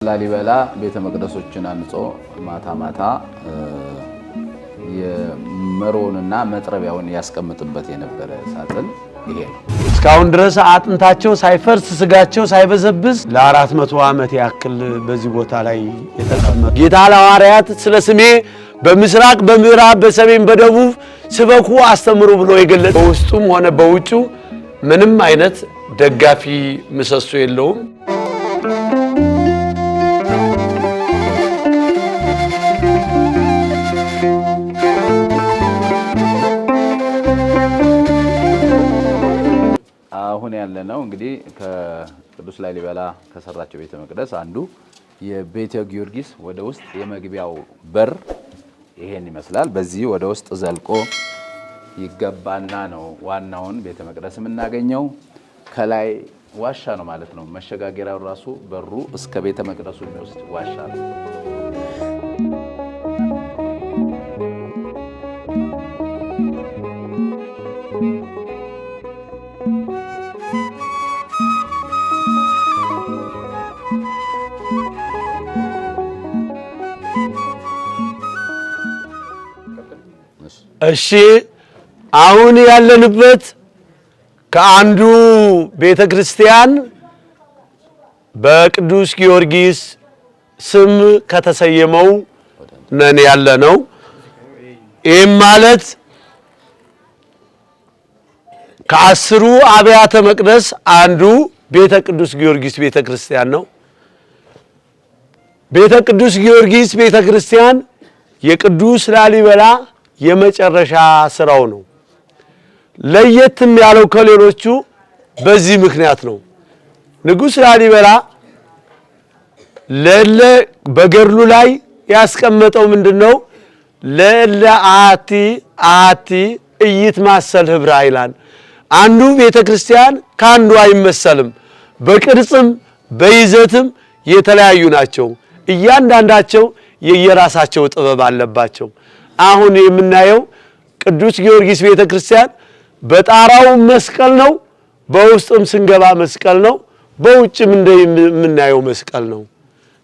ላሊበላ ቤተ መቅደሶችን አንጾ ማታ የመሮንና መጥረቢያውን ያስቀምጥበት የነበረ ሳጥን ይሄ ነው። እስካሁን ድረስ አጥንታቸው ሳይፈርስ ስጋቸው ሳይበዘብዝ ለ400 ዓመት ያክል በዚህ ቦታ ላይ የተቀመጠ ጌታ ለሐዋርያት ስለ ስሜ በምስራቅ በምዕራብ በሰሜን በደቡብ ስበኩ አስተምሩ ብሎ የገለጸ በውስጡም ሆነ በውጩ ምንም አይነት ደጋፊ ምሰሶ የለውም። አሁን ያለነው እንግዲህ ከቅዱስ ላሊበላ ከሰራቸው ቤተ መቅደስ አንዱ የቤተ ጊዮርጊስ ወደ ውስጥ የመግቢያው በር ይሄን ይመስላል። በዚህ ወደ ውስጥ ዘልቆ ይገባና ነው ዋናውን ቤተ መቅደስ የምናገኘው። ከላይ ዋሻ ነው ማለት ነው። መሸጋገሪያው ራሱ በሩ እስከ ቤተ መቅደሱ የሚወስድ ዋሻ ነው። እሺ አሁን ያለንበት ከአንዱ ቤተክርስቲያን በቅዱስ ጊዮርጊስ ስም ከተሰየመው ነን ያለነው። ይህም ማለት ከ10 አብያተ መቅደስ አንዱ ቤተ ቅዱስ ጊዮርጊስ ቤተክርስቲያን ነው። ቤተ ቅዱስ ጊዮርጊስ ቤተክርስቲያን የቅዱስ ላሊበላ የመጨረሻ ስራው ነው። ለየትም ያለው ከሌሎቹ በዚህ ምክንያት ነው። ንጉሥ ላሊበላ በገድሉ ላይ ያስቀመጠው ምንድነው? ለለ አቲ ኢይትማሰል ህብራ ይላል። አንዱ ቤተክርስቲያን ካንዱ አይመሰልም። በቅርጽም በይዘትም የተለያዩ ናቸው። እያንዳንዳቸው የየራሳቸው ጥበብ አለባቸው። አሁን የምናየው ቅዱስ ጊዮርጊስ ቤተክርስቲያን በጣራው መስቀል ነው፣ በውስጥም ስንገባ መስቀል ነው፣ በውጭም እንደምናየው መስቀል ነው።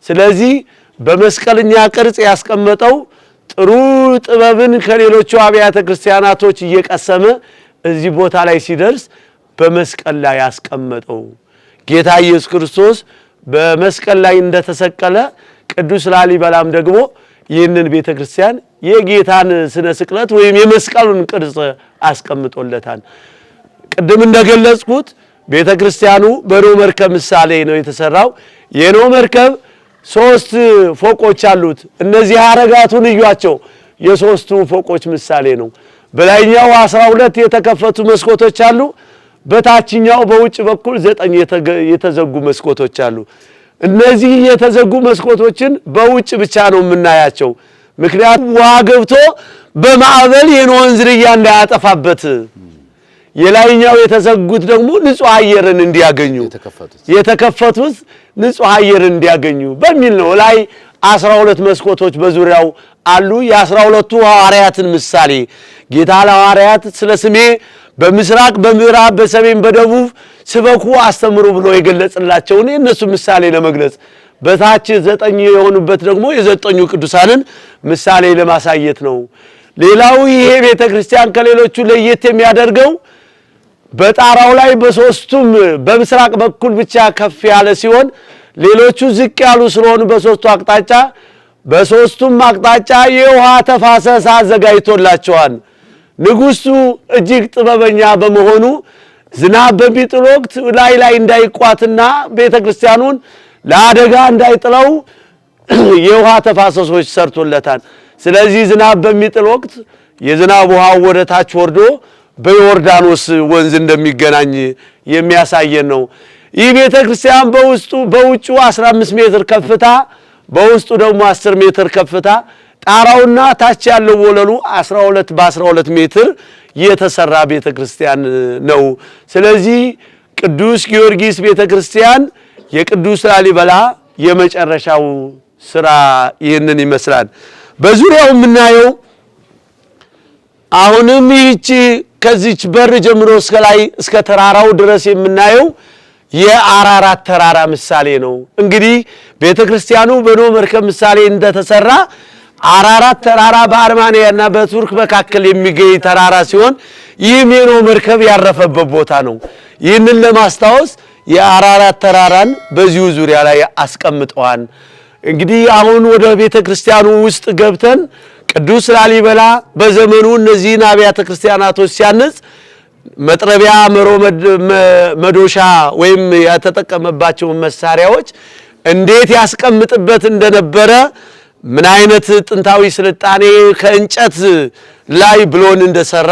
ስለዚህ በመስቀልኛ ቅርጽ ያስቀመጠው ጥሩ ጥበብን ከሌሎቹ አብያተ ክርስቲያናቶች እየቀሰመ እዚህ ቦታ ላይ ሲደርስ በመስቀል ላይ ያስቀመጠው ጌታ ኢየሱስ ክርስቶስ በመስቀል ላይ እንደተሰቀለ ቅዱስ ላሊበላም ደግሞ ይህንን ቤተክርስቲያን የጌታን ስነ ስቅለት ወይም የመስቀሉን ቅርጽ አስቀምጦለታል። ቅድም እንደገለጽኩት ቤተክርስቲያኑ በኖህ መርከብ ምሳሌ ነው የተሰራው። የኖህ መርከብ 3 ፎቆች አሉት። እነዚህ አረጋቱን እዩዋቸው፣ የሶስቱ ፎቆች ምሳሌ ነው። በላይኛው 12 የተከፈቱ መስኮቶች አሉ። በታችኛው በውጭ በኩል 9 የተዘጉ መስኮቶች አሉ። እነዚህ የተዘጉ መስኮቶችን በውጭ ብቻ ነው የምናያቸው። ምክንያቱም ውሃ ገብቶ በማዕበል የኖህን ዝርያ እንዳያጠፋበት። የላይኛው የተዘጉት ደግሞ ንጹህ አየርን እንዲያገኙ የተከፈቱት ንጹህ አየርን እንዲያገኙ በሚል ነው። ላይ 12 መስኮቶች በዙሪያው አሉ። የ12ቱ ሐዋርያትን ምሳሌ ጌታ ለሐዋርያት ስለ ስሜ በምስራቅ በምዕራብ በሰሜን በደቡብ ስበኩ አስተምሩ ብሎ የገለጸላቸው የነሱ ምሳሌ ለመግለጽ፣ በታች 9 የሆኑበት ደግሞ የ9ኙ ቅዱሳንን ምሳሌ ለማሳየት ነው። ሌላው ይሄ ቤተክርስቲያን ከሌሎቹ ለየት የሚያደርገው በጣራው ላይ በሶስቱም በምስራቅ በኩል ብቻ ከፍ ያለ ሲሆን ሌሎቹ ዝቅ ያሉ ስለሆኑ በሶስቱም አቅጣጫ የውሃ ተፋሰስ አዘጋጅቶላቸዋል። ንጉሱ እጅግ ጥበበኛ በመሆኑ ዝናብ በሚጥል ወቅት ላይ እንዳይቋትና ቤተክርስቲያኑን ለአደጋ እንዳይጥለው የውሃ ተፋሰሶች ሰርቶለታል። ስለዚህ ዝናብ በሚጥል ወቅት የዝናብ ውሃው ወደ ታች ወርዶ በዮርዳኖስ ወንዝ እንደሚገናኝ የሚያሳየን ነው። ይህ ቤተክርስቲያን በውጩ 15 ሜትር ከፍታ፣ በውስጡ ደግሞ 10 ሜትር ከፍታ፣ ጣራውና ታች ያለው ወለሉ 12 በ12 ሜትር የተሰራ ቤተክርስቲያን ነው። ስለዚህ ቅዱስ ጊዮርጊስ ቤተክርስቲያን የቅዱስ ላሊበላ የመጨረሻው ስራ ይህንን ይመስላል። በዙሪያው የምናየው አሁንም ይህች ከዚች በር ጀምሮ እስከ ላይ እስከ ተራራው ድረስ የምናየው የአራራት ተራራ ምሳሌ ነው። እንግዲህ ቤተክርስቲያኑ በኖህ መርከብ ምሳሌ እንደተሰራ አራራት ተራራ በአርማንያና በቱርክ መካከል የሚገኝ ተራራ ሲሆን ይህም የኖህ መርከብ ያረፈበት ቦታ ነው። ይህንን ለማስታወስ የአራራት ተራራን በዚሁ ዙሪያ ላይ አስቀምጠዋል። እንግዲህ አሁን ወደ ቤተክርስቲያኑ ውስጥ ገብተን ቅዱስ ላሊበላ በዘመኑ እነዚህን አብያተ ክርስቲያናቶች ሲያነጽ መጥረቢያ መሮ መዶሻ ወይም ያተጠቀመባቸው መሳሪያዎች እንዴት ያስቀምጥበት እንደነበረ ምን አይነት ጥንታዊ ስልጣኔ ከእንጨት ላይ ብሎን እንደሰራ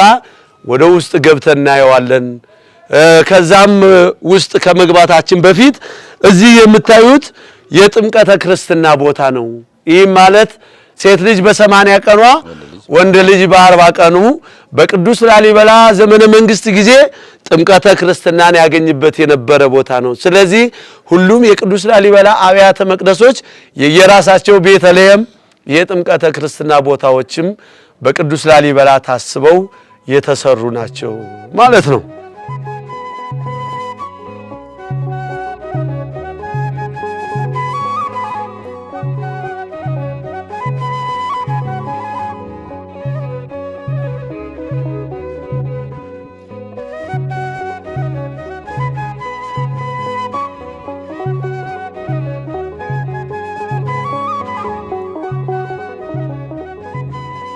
ወደ ውስጥ ገብተን እናየዋለን። ከዛም ውስጥ ከመግባታችን በፊት እዚህ የምታዩት የጥምቀተ ክርስትና ቦታ ነው። ይህ ማለት ሴት ልጅ በ80 ቀኗ ወንድ ልጅ በ40 ቀኑ በቅዱስ ላሊበላ ዘመነ መንግስት ጊዜ ጥምቀተ ክርስትናን ያገኝበት የነበረ ቦታ ነው። ስለዚህ ሁሉም የቅዱስ ላሊበላ አብያተ መቅደሶች የየራሳቸው ቤተልሔም የጥምቀተ ክርስትና ቦታዎችም በቅዱስ ላሊበላ ታስበው የተሰሩ ናቸው ማለት ነው።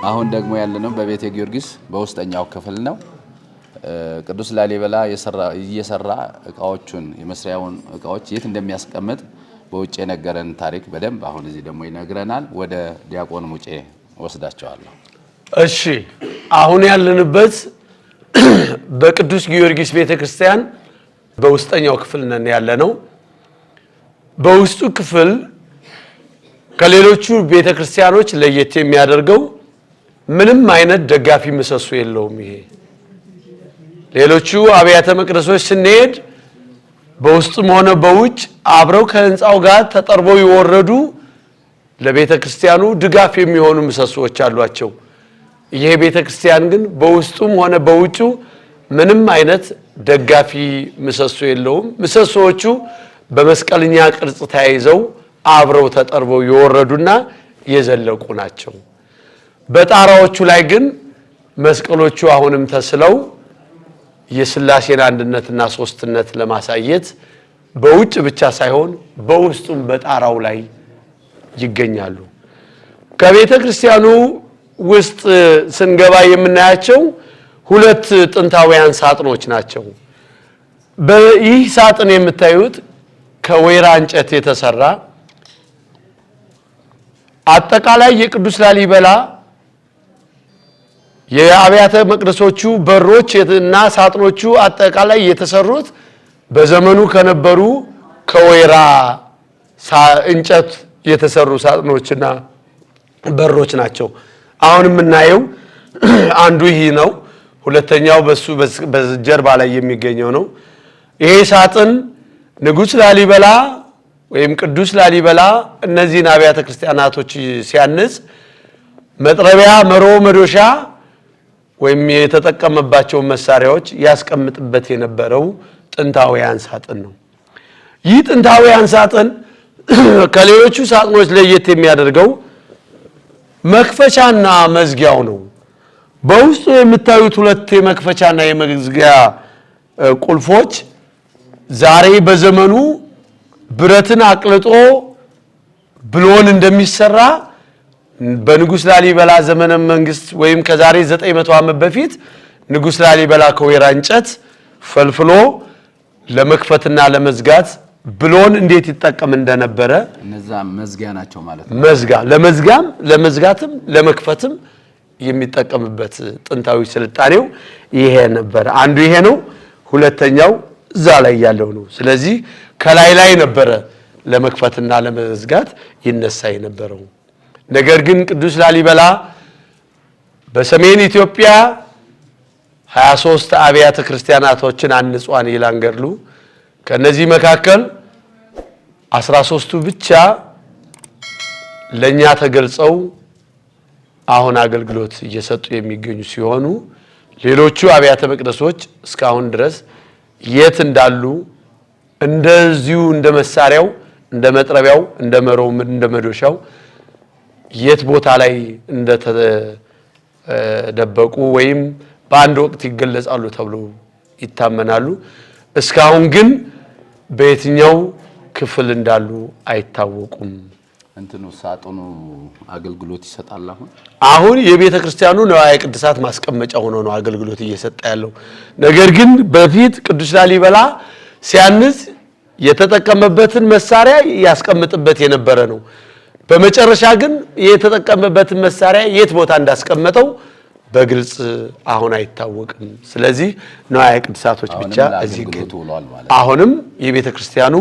አሁን ደግሞ ያለነው በቤተ ጊዮርጊስ በውስጠኛው ክፍል ነው። ቅዱስ ላሊበላ እየሰራ እቃዎቹን የመስሪያውን እቃዎች የት እንደሚያስቀምጥ በውጭ የነገረን ታሪክ በደንብ አሁን እዚህ ደግሞ ይነግረናል። ወደ ዲያቆን ሙጬ ወስዳቸዋለሁ። እሺ፣ አሁን ያለንበት በቅዱስ ጊዮርጊስ ቤተክርስቲያን በውስጠኛው ክፍል ነን ያለነው። በውስጡ ክፍል ከሌሎቹ ቤተክርስቲያኖች ለየት የሚያደርገው ምንም አይነት ደጋፊ ምሰሶ የለውም። ይሄ ሌሎቹ አብያተ መቅደሶች ስንሄድ በውስጥም ሆነ በውጭ አብረው ከህንጻው ጋር ተጠርበው ይወረዱ ለቤተ ክርስቲያኑ ድጋፍ የሚሆኑ ምሰሶዎች አሏቸው። ይሄ ቤተ ክርስቲያን ግን በውስጡም ሆነ በውጩ ምንም አይነት ደጋፊ ምሰሶ የለውም። ምሰሶዎቹ በመስቀልኛ ቅርጽ ተያይዘው አብረው ተጠርበው ይወረዱና የዘለቁ ናቸው። በጣራዎቹ ላይ ግን መስቀሎቹ አሁንም ተስለው የሥላሴን አንድነትና ሶስትነት ለማሳየት በውጭ ብቻ ሳይሆን በውስጡም በጣራው ላይ ይገኛሉ። ከቤተ ክርስቲያኑ ውስጥ ስንገባ የምናያቸው ሁለት ጥንታውያን ሳጥኖች ናቸው። በይህ ሳጥን የምታዩት ከወይራ እንጨት የተሰራ አጠቃላይ የቅዱስ ላሊበላ የአብያተ መቅደሶቹ በሮች እና ሳጥኖቹ አጠቃላይ የተሰሩት በዘመኑ ከነበሩ ከወይራ እንጨት የተሰሩ ሳጥኖችና በሮች ናቸው። አሁን የምናየው አንዱ ይህ ነው። ሁለተኛው በሱ በጀርባ ላይ የሚገኘው ነው። ይሄ ሳጥን ንጉሥ ላሊበላ ወይም ቅዱስ ላሊበላ እነዚህን አብያተ ክርስቲያናቶች ሲያንጽ መጥረቢያ መሮ መዶሻ ወይም የተጠቀመባቸው መሳሪያዎች ያስቀምጥበት የነበረው ጥንታውያን ሳጥን ነው። ይህ ጥንታውያን ሳጥን ከሌሎቹ ሳጥኖች ለየት የሚያደርገው መክፈቻና መዝጊያው ነው። በውስጡ የምታዩት ሁለት የመክፈቻና የመዝጊያ ቁልፎች ዛሬ በዘመኑ ብረትን አቅልጦ ብሎን እንደሚሰራ በንጉሥ ላሊበላ ዘመነ መንግስት ወይም ከዛሬ 900 ዓመት በፊት ንጉሥ ላሊበላ ከወይራ እንጨት ፈልፍሎ ለመክፈትና ለመዝጋት ብሎን እንዴት ይጠቀም እንደነበረ እነዛ መዝጊያ ናቸው ማለት ነው። መዝጋ ለመዝጋትም ለመክፈትም የሚጠቀምበት ጥንታዊ ስልጣኔው ይሄ ነበር። አንዱ ይሄ ነው። ሁለተኛው እዛ ላይ ያለው ነው። ስለዚህ ከላይ ላይ ነበረ ለመክፈትና ለመዝጋት ይነሳ የነበረው። ነገር ግን ቅዱስ ላሊበላ በሰሜን ኢትዮጵያ 23 አብያተ ክርስቲያናቶችን አንጿን ይላል ገድሉ። ከነዚህ መካከል 13ቱ ብቻ ለኛ ተገልጸው አሁን አገልግሎት እየሰጡ የሚገኙ ሲሆኑ ሌሎቹ አብያተ መቅደሶች እስካሁን ድረስ የት እንዳሉ እንደዚሁ እንደ መሳሪያው እንደ መጥረቢያው እንደ መሮው እንደ መዶሻው የት ቦታ ላይ እንደተደበቁ ወይም በአንድ ወቅት ይገለጻሉ ተብሎ ይታመናሉ። እስካሁን ግን በየትኛው ክፍል እንዳሉ አይታወቁም። እንትኑ ሳጥኑ አገልግሎት ይሰጣል። አሁን የቤተ ክርስቲያኑ ንዋየ ቅድሳት ማስቀመጫ ሆኖ ነው አገልግሎት እየሰጠ ያለው። ነገር ግን በፊት ቅዱስ ላሊበላ ሲያንጽ የተጠቀመበትን መሳሪያ ያስቀምጥበት የነበረ ነው። በመጨረሻ ግን የተጠቀመበትን መሳሪያ የት ቦታ እንዳስቀመጠው በግልጽ አሁን አይታወቅም። ስለዚህ ንዋየ ቅድሳቶች ብቻ እዚህ ግን አሁንም የቤተ ክርስቲያኑ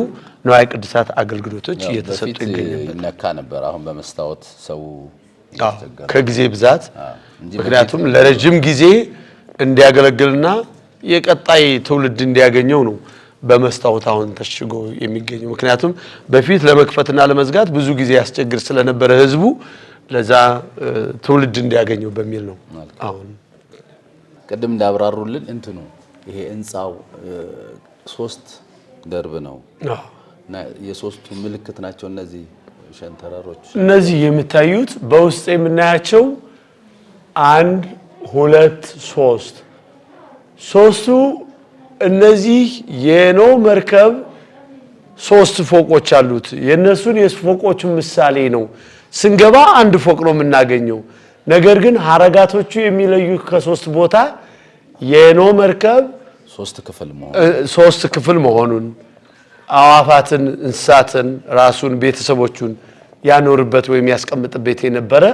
ንዋየ ቅድሳት አገልግሎቶች እየተሰጡ ይገኛሉ። ነካ ነበር። አሁን በመስታወት ሰው ከጊዜ ብዛት ምክንያቱም ለረጅም ጊዜ እንዲያገለግልና የቀጣይ ትውልድ እንዲያገኘው ነው በመስታወት አሁን ተሽጎ የሚገኘው። ምክንያቱም በፊት ለመክፈትና ለመዝጋት ብዙ ጊዜ ያስቸግር ስለነበረ ህዝቡ ለዛ ትውልድ እንዲያገኘው በሚል ነው። አሁን ቀደም እንዳብራሩልን እንትኑ ይሄ ህንጻው 3 ደርብ ነው እና የሶስቱ ምልክት ናቸው እነዚህ ሸንተረሮች። እነዚህ የምታዩት በውስጥ የምናያቸው 1 2 3 ሶስቱ እነዚህ የኖ መርከብ 3 ፎቆች አሉት። የነሱን የፎቆቹ ምሳሌ ነው። ስንገባ 1 ፎቅ ነው የምናገኘው። ነገር ግን ሐረጋቶቹ የሚለዩ ከ3 ቦታ የኖ መርከብ 3 ክፍል መሆኑን አዋፋትን፣ እንስሳትን፣ ራሱን፣ ቤተሰቦቹን ያኖርበት ወይም ያስቀምጥበት የነበረ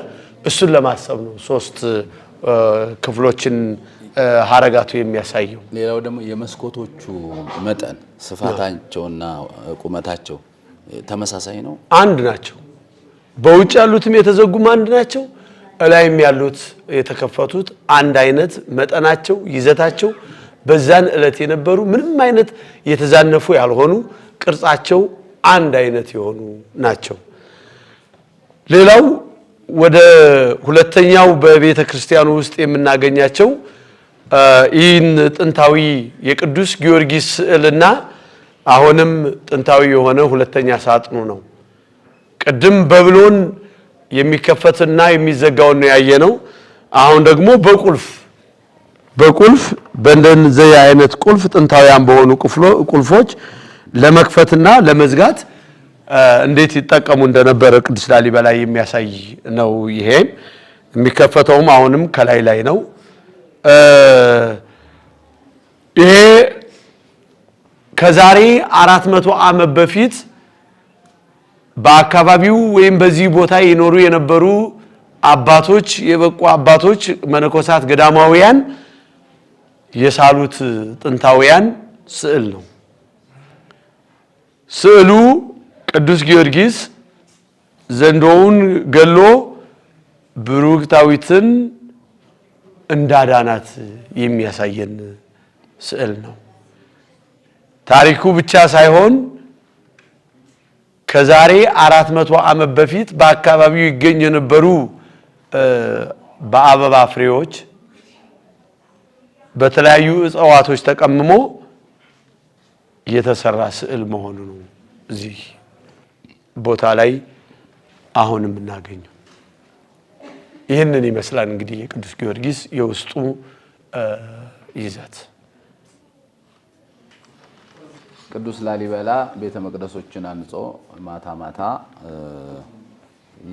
እሱን ለማሰብ ነው 3 ክፍሎችን ሐረጋቱ የሚያሳየው። ሌላው ደግሞ የመስኮቶቹ መጠን ስፋታቸውና ቁመታቸው ተመሳሳይ ነው፣ አንድ ናቸው። በውጭ ያሉትም የተዘጉም አንድ ናቸው። እላይም ያሉት የተከፈቱት አንድ አይነት መጠናቸው፣ ይዘታቸው በዛን ዕለት የነበሩ ምንም አይነት የተዛነፉ ያልሆኑ ቅርጻቸው አንድ አይነት የሆኑ ናቸው። ሌላው ወደ ሁለተኛው በቤተ ክርስቲያኑ ውስጥ የምናገኛቸው ይህን ጥንታዊ የቅዱስ ጊዮርጊስ ስዕልና አሁንም ጥንታዊ የሆነ ሁለተኛ ሳጥኑ ነው። ቅድም በብሎን የሚከፈትና የሚዘጋው ነው ያየነው። አሁን ደግሞ በቁልፍ በእንደዚህ አይነት ቁልፍ ጥንታውያን በሆኑ ቁልፎች ለመክፈትና ለመዝጋት እንዴት ይጠቀሙ እንደነበረ ቅዱስ ላሊበላ የሚያሳይ ነው። ይሄ የሚከፈተውም አሁንም ከላይ ነው። ይሄ ከዛሬ 400 ዓመት በፊት በአካባቢው ወይም በዚህ ቦታ ይኖሩ የነበሩ አባቶች፣ የበቁ አባቶች፣ መነኮሳት፣ ገዳማውያን የሳሉት ጥንታውያን ስዕል ነው። ስዕሉ ቅዱስ ጊዮርጊስ ዘንዶውን ገሎ ብሩክታዊትን እንዳዳናት የሚያሳየን ስዕል ነው። ታሪኩ ብቻ ሳይሆን ከዛሬ 400 ዓመት በፊት በአካባቢው ይገኙ የነበሩ በአበባ ፍሬዎች በተለያዩ እጽዋቶች ተቀምሞ የተሰራ ስዕል መሆኑ ነው እዚህ ቦታ ላይ አሁንም እናገኘው። ይህንን ይመስላል እንግዲህ የቅዱስ ጊዮርጊስ የውስጡ ይዘት። ቅዱስ ላሊበላ ቤተ መቅደሶችን አንጾ ማታ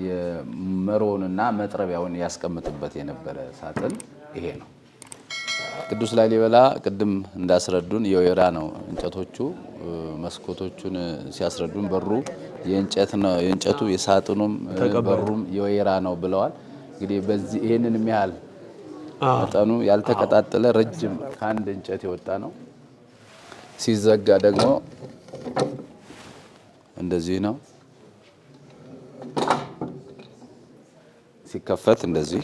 የመሮውንና መጥረቢያውን ያስቀምጥበት የነበረ ሳጥን ይሄ ነው። ቅዱስ ላሊበላ ቅድም እንዳስረዱን የወይራ ነው እንጨቶቹ። መስኮቶቹን ሲያስረዱን በሩ የእንጨት ነው፣ የእንጨቱ የሳጥኑም በሩም የወይራ ነው ብለዋል። እንግዲህ በዚህ ይሄንን የሚያህል መጠኑ ያልተቀጣጠለ ረጅም ከአንድ እንጨት የወጣ ነው። ሲዘጋ ደግሞ እንደዚህ ነው። ሲከፈት እንደዚህ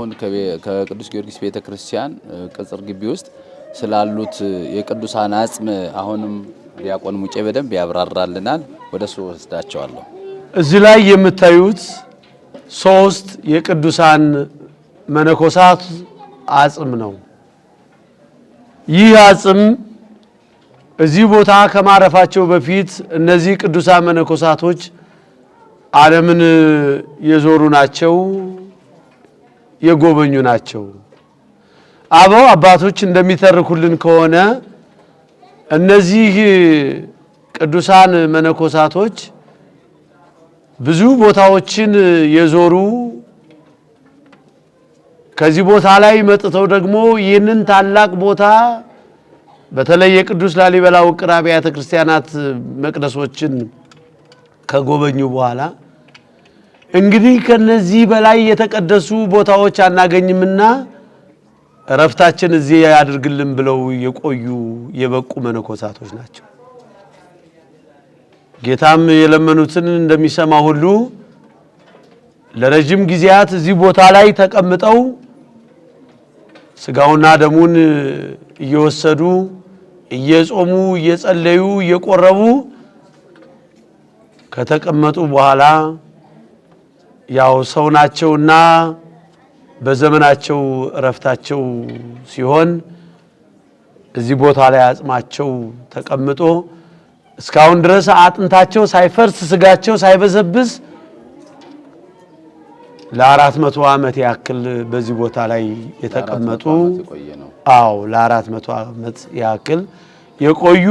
አሁን ከቅዱስ ጊዮርጊስ ቤተክርስቲያን ቅጽር ግቢ ውስጥ ስላሉት የቅዱሳን አጽም አሁንም ዲያቆን ሙጬ በደንብ ያብራራልናል። ወደሱ ወስዳቸዋለሁ። እዚህ ላይ የምታዩት 3 የቅዱሳን መነኮሳት አጽም ነው። ይህ አጽም እዚህ ቦታ ከማረፋቸው በፊት እነዚህ ቅዱሳን መነኮሳቶች ዓለምን የዞሩ ናቸው፣ የጎበኙ ናቸው። አበው አባቶች እንደሚተርኩልን ከሆነ እነዚህ ቅዱሳን መነኮሳቶች ብዙ ቦታዎችን የዞሩ ከዚህ ቦታ ላይ መጥተው ደግሞ ይህንን ታላቅ ቦታ በተለይ የቅዱስ ላሊበላ ውቅር አብያተ ክርስቲያናት መቅደሶችን ከጎበኙ በኋላ እንግዲህ ከነዚህ በላይ የተቀደሱ ቦታዎች አናገኝምና እረፍታችን እዚህ ያድርግልን ብለው የቆዩ የበቁ መነኮሳቶች ናቸው። ጌታም የለመኑትን እንደሚሰማ ሁሉ ለረጅም ጊዜያት እዚህ ቦታ ላይ ተቀምጠው ስጋውና ደሙን እየወሰዱ እየጾሙ እየጸለዩ እየቆረቡ ከተቀመጡ በኋላ ያው ሰው ናቸውና በዘመናቸው እረፍታቸው ሲሆን እዚህ ቦታ ላይ አጽማቸው ተቀምጦ እስካሁን ድረስ አጥንታቸው ሳይፈርስ ስጋቸው ሳይበሰብስ ለ400 ዓመት ያክል በዚህ ቦታ ላይ የተቀመጡ ለ400 ዓመት ያክል የቆዩ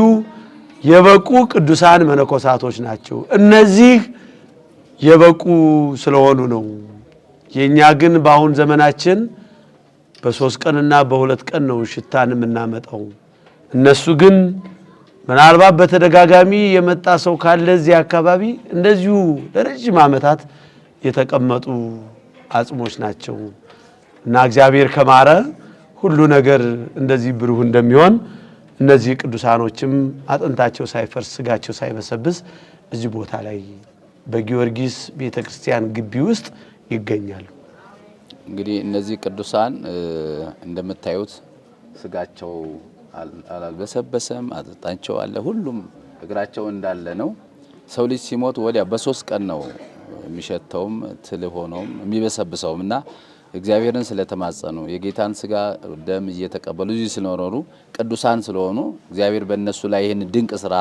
የበቁ ቅዱሳን መነኮሳቶች ናቸው። እነዚህ የበቁ ስለሆኑ ነው። የኛ ግን በአሁን ዘመናችን በ3 ቀንና በ2 ቀን ነው ሽታን የምናመጣው። እነሱ ግን ምናልባት በተደጋጋሚ የመጣ ሰው ካለ እዚህ አካባቢ እንደዚሁ ለረጅም ዓመታት የተቀመጡ አጽሞች ናቸው እና እግዚአብሔር ከማረ ሁሉ ነገር እንደዚህ ብሩህ እንደሚሆን እነዚህ ቅዱሳኖችም አጥንታቸው ሳይፈርስ ስጋቸው ሳይበሰብስ እዚህ ቦታ ላይ በጊዮርጊስ ቤተክርስቲያን ግቢ ውስጥ ይገኛሉ። እንግዲህ እነዚህ ቅዱሳን እንደምታዩት ስጋቸው አልበሰበሰም፣ አጥንታቸው አለ፣ ሁሉም እግራቸው እንዳለ ነው። ሰው ልጅ ሲሞት ወዲያ በ3 ቀን ነው የሚሸተውም ትል ሆኖም የሚበሰብሰውም እና እግዚአብሔርን ስለተማጸኑ የጌታን ስጋ ደም እየተቀበሉ እዚህ ስለኖሩ ቅዱሳን ስለሆኑ እግዚአብሔር በእነሱ ላይ ይህን ድንቅ ስራ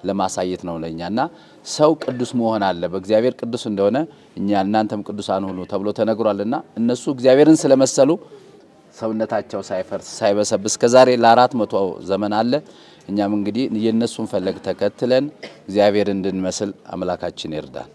ለማሳየት ነው ለኛና ሰው ቅዱስ መሆን አለ። በእግዚአብሔር ቅዱስ እንደሆነ እኛ እናንተም ቅዱሳን ሁኑ ተብሎ ተነግሯልና እነሱ እግዚአብሔርን ስለመሰሉ ሰውነታቸው ሳይፈርስ ሳይበሰብስ ከዛሬ ለ400 ዘመን አለ። እኛም እንግዲህ የነሱን ፈለግ ተከትለን እግዚአብሔርን እንድንመስል አምላካችን ይርዳል።